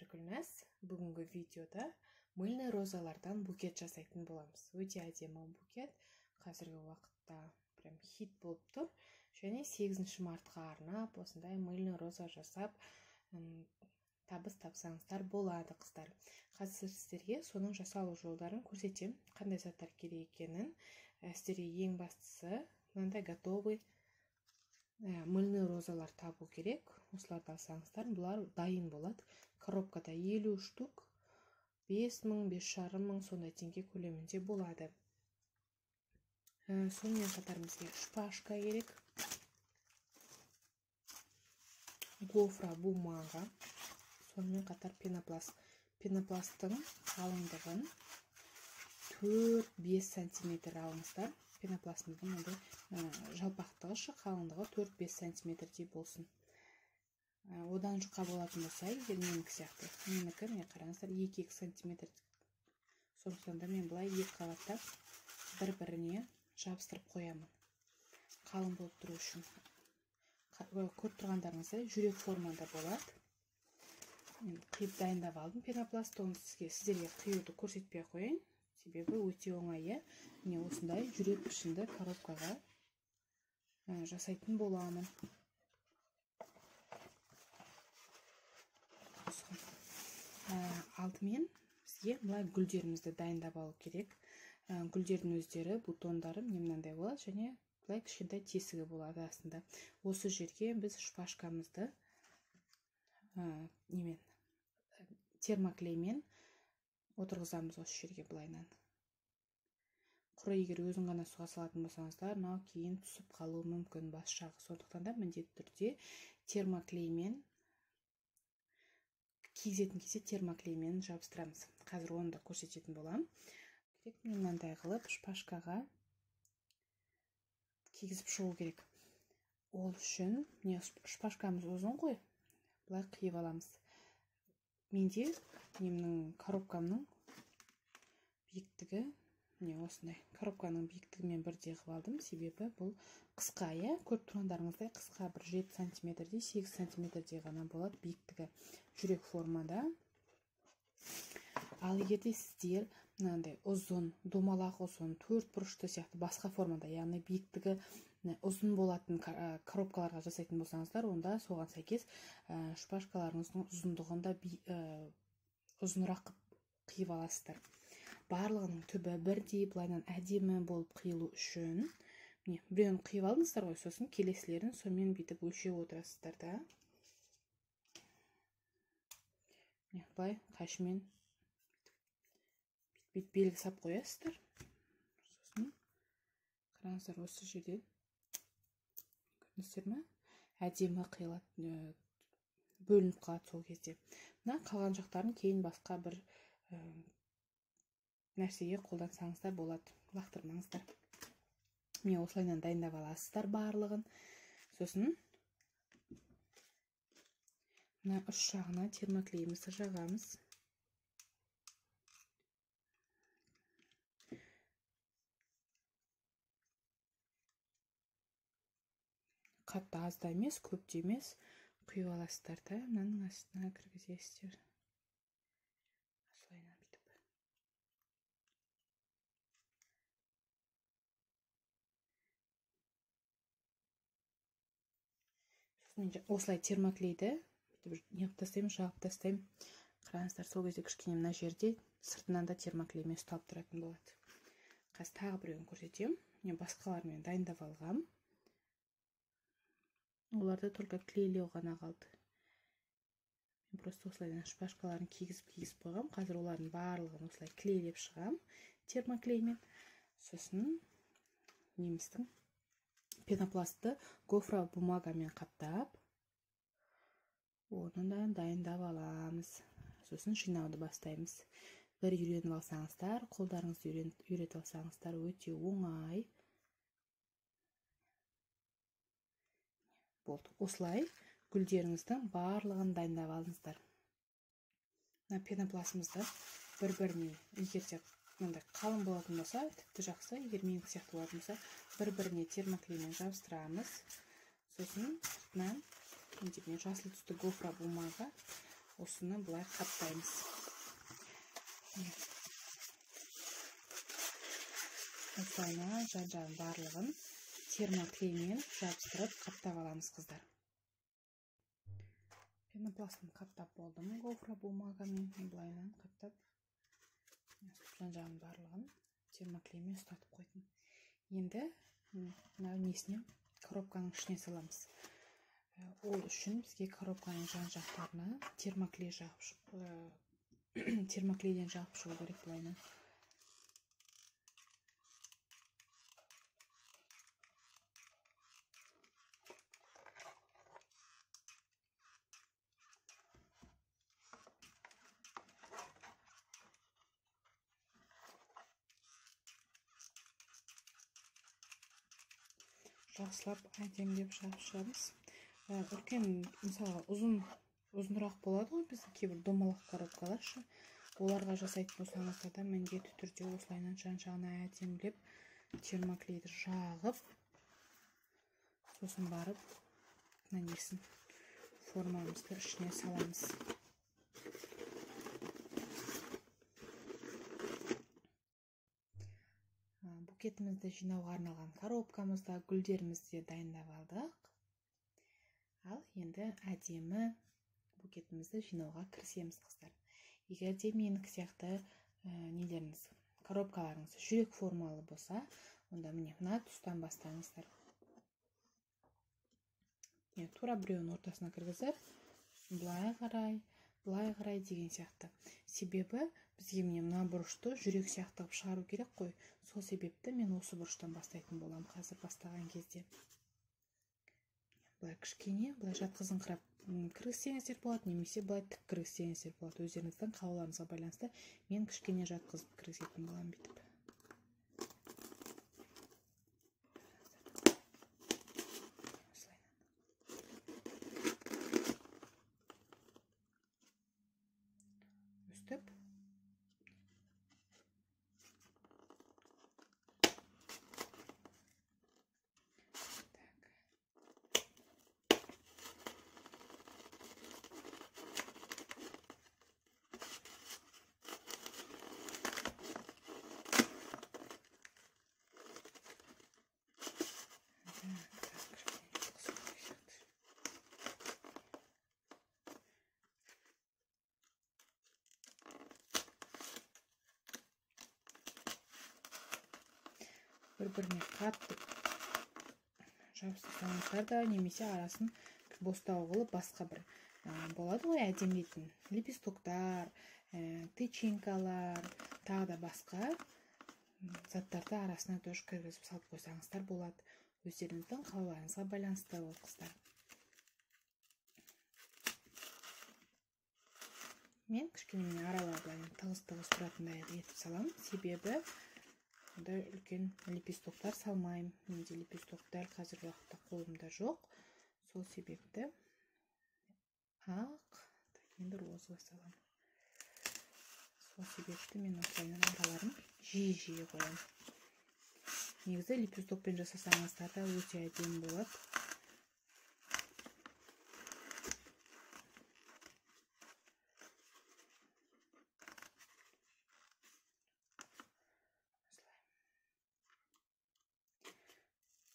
Гүлназ. Бүгінгі видеода мыльный розалардан букет жасайтын боламыз. Өте әдемі букет. Қазіргі уақытта прям хит болып тұр. Және 8 мартқа арнап осындай мыльный роза жасап табыс тапсаңыздар болады, қыздар. Қазір сіздерге соның жасалу жолдарын көрсетемін. Қандай заттар керек екенін. Сіздерге ең бастысы мынандай готовый мыльный розалар табу керек. Осыларды алсаңыздар, бұлар дайын болады. Коробкада 50 штук, 5000, 5500 сондай теңге көлемінде болады. Сонымен қатар бізге шпажка керек. Гофра бумага. Сонымен қатар пенопласт. Пенопласттың қалыңдығын 4-5 см алыңыздар. Пенопластымыздың жалпақтығы қалыңдығы 4-5 см болсын. Одан жұқа болатын болса, егер менікі сияқты. Менікі, қараңыздар, 2-2 см. Сондықтан да мен бұлай екі қабаттап бір-біріне жабыстырып қоямын. Қалың болып тұру үшін. Көріп тұрғандарыңыздай жүрек формада болады. Мен қиып дайындап алдым пенопластты. Оны сіздерге қиюды көрсетпей қояйын. Себебі өте оңай. Міне осындай жүрек пішінді коробкаға жасайтын боламын. Алдымен бізге бұлай гүлдерімізді дайындап алу керек. Гүлдердің өздері, бутондары мынандай болады, және бұлай кішкентай тесігі болады астында. Осы жерге біз шпажкамызды термоклеймен отырғызамыз осы жерге бұлайнан. Құры егер өзін ғана суға салатын болсаңыздар, мынау кейін түсіп қалуы мүмкін бас жағы. Сондықтан да міндетті түрде термоклеймен кигізетін кезде термоклеймен жабыстырамыз. Қазір оны да көрсететін болам. Керек мынандай қылып шпажкаға кигізіп шығу керек. Ол үшін шпажкамыз ұзын ғой. Бұлай қиып аламыз. Менде немнің коробкамның биіктігі осындай. Коробканың биіктігімен бірдей қылып алдым. Себебі бұл қысқа, көріп тұрғандарыңыздай қысқа бір 7 см-дей, 8 см-дей ғана болады биіктігі. Жүрек формада. Ал егерде сіздер мынандай ұзын, домалақ ұзын, 4 бұрышты сияқты басқа формада, яғни биіктігі ұзын болатын коробкаларға жасайтын болсаңыздар, онда соған сәйкес шпажкаларыңыздың ұзындығында ұзынырақ қиып аласыздар. Барлығының түбі бірдей, былайнан әдемі болып қиылу үшін біреуін қиып алдыңыздар ғой, сосын келесілерін сонымен бүйтіп өлшеп отырасыздар да. Былай қашымен белгі сап қоясыздар. Сосын қараңыздар, осы жерден көрдіңіздер ме? Әдемі қиылады, бөлініп қалады сол кезде. Қалған жақтарын кейін басқа бір нәрсеге қолдансаңыздар болады. Лақтырмаңыздар. Мен осылайнан дайындап аласыздар барлығын. Сосын үш жағына термоклейімізді жағамыз. Қатты аз да емес, көп те емес құйып аласыздар да, мынаның астына кіргізесіздер. Осылайнан бүйтіп. Осылай термоклейді неғып тастаймын, жағып тастаймын. Қараңыздар, сол кезде кішкене мына жерде сыртынан да термоклеймен ұстап тұратын болады. Қазір тағы біреуін көрсетемін. Мен басқалармен дайындап алғам. Оларды только клейлеу ғана қалды. Мен просто осылайдан шпажкаларын кигізіп қойғам. Қазір олардың барлығын осылай клейлеп шығам термоклеймен. Сосын неміздің пенопластты гофра бумагамен қаптап, оны да дайындап аламыз. Сосын жинауды бастаймыз. Бір үйреніп алсаңыздар, қолдарыңызды үйретіп алсаңыздар, өте оңай. Болды. Осылай гүлдеріңіздің барлығын дайындап алыңыздар. Пенопластымызды бір-біріне егерде қалың болатын болса, тіпті жақсы, егер менікі сияқты болатын болса, бір-біріне термоклеймен жабыстырамыз. Сосын сыртынан жасыл түсті гофра бумага, осыны бұлай қаптаймыз. Осылайна жан-жағын барлығын термоклеймен жабыстырып қаптап аламыз, қыздар. Пенопластын қаптап болдым, гофра бумагамен бұлайнан қаптап жан-жағын барлығын термоклеймен ұстатып қойдым. Енді несіне коробканың ішіне саламыз. Ол үшін бізге коробканың жан-жақтарына термоклейден жағып шығу керек бұлайнан. Жақсылап әдемілеп жағып шығамыз. Үлкен, мысалы, ұзынырақ болады ғой біздің кейбір домалақ коробкалар. Оларға жасайтын болсаңыздар да міндетті түрде осылайынан жан-жағына әдемілеп термоклейді жағып, сосын барып нәнесін формамызды ішіне саламыз. Букетімізді жинауға арналған коробкамызда гүлдерімізді дайындап алдық. Ал енді әдемі букетімізді жинауға кірісеміз, қыздар. Егер де менікі сияқты нелеріңіз, коробкаларыңыз жүрек формалы болса, онда міне мына тұстан бастаңыздар. Тура біреуін ортасына кіргізіп, былай қарай деген сияқты. Себебі бізге міне мына бұрышты жүрек сияқты шығару керек қой. Сол себепті мен осы бұрыштан бастайтын болам қазір бастаған кезде. Былай кішкене, былай жатқызыңқырап кіргізсеңіздер болады, немесе былай тік кіргізсеңіздер болады. Өздеріңіздің қалауларыңызға байланысты мен кішкене жатқызып кіргізетін болам бүйтіп. Өстіп бір-біріне қатты жабыстырсаңыздар да, немесе арасын бостау қылып басқа бір болады ғой әдемілейтін лепестоктар, тычинкалар, тағы да басқа заттарды арасына тоже кіргізіп салып қойсаңыздар болады. Өздеріңіздің қалауларыңызға байланысты ол, қыздар. Мен кішкене аралардан тығыз-тығыз тұратындай етіп салам, себебі онда үлкен лепестоктар салмайым. Менде лепесток дәл қазіргі уақытта қолымда жоқ. Сол себепті ақ, енді розовый салам. Сол себепті мен осылайынан араларын жиі-жиі қоям. Негізі лепестокпен жасасаңыздар да өте әдемі болады.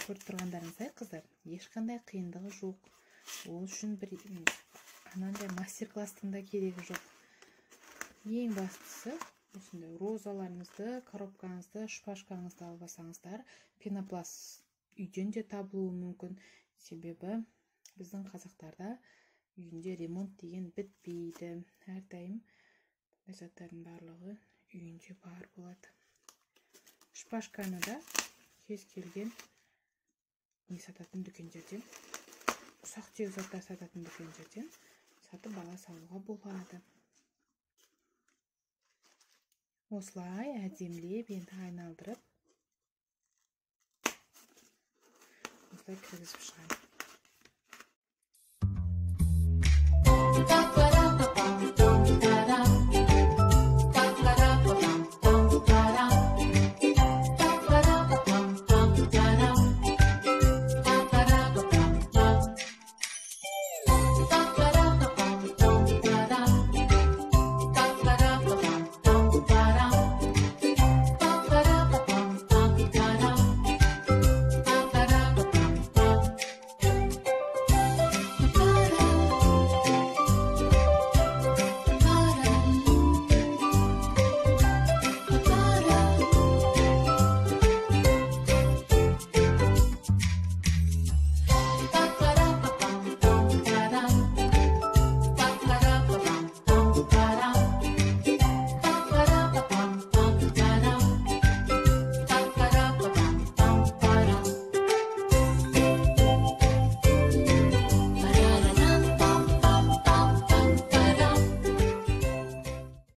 Көріп тұрғандарыңыздай, қыздар, ешқандай қиындығы жоқ. Ол үшін бір анандай мастер-класстың да керегі жоқ. Ең бастысы, осындай розаларыңызды, коробкаңызды, шпажкаңызды алып алсаңыздар, пенопласт үйден де табылуы мүмкін. Себебі біздің қазақтарда үйінде ремонт деген бітпейді. Әрдайым заттардың барлығы үйінде бар болады. Шпажканы да кез келген не сататын дүкендерден, ұсақ түйек заттар сататын дүкендерден сатып ала салуға болады. Осылай әдемілеп енді айналдырып, осылай кіргізіп шығайын.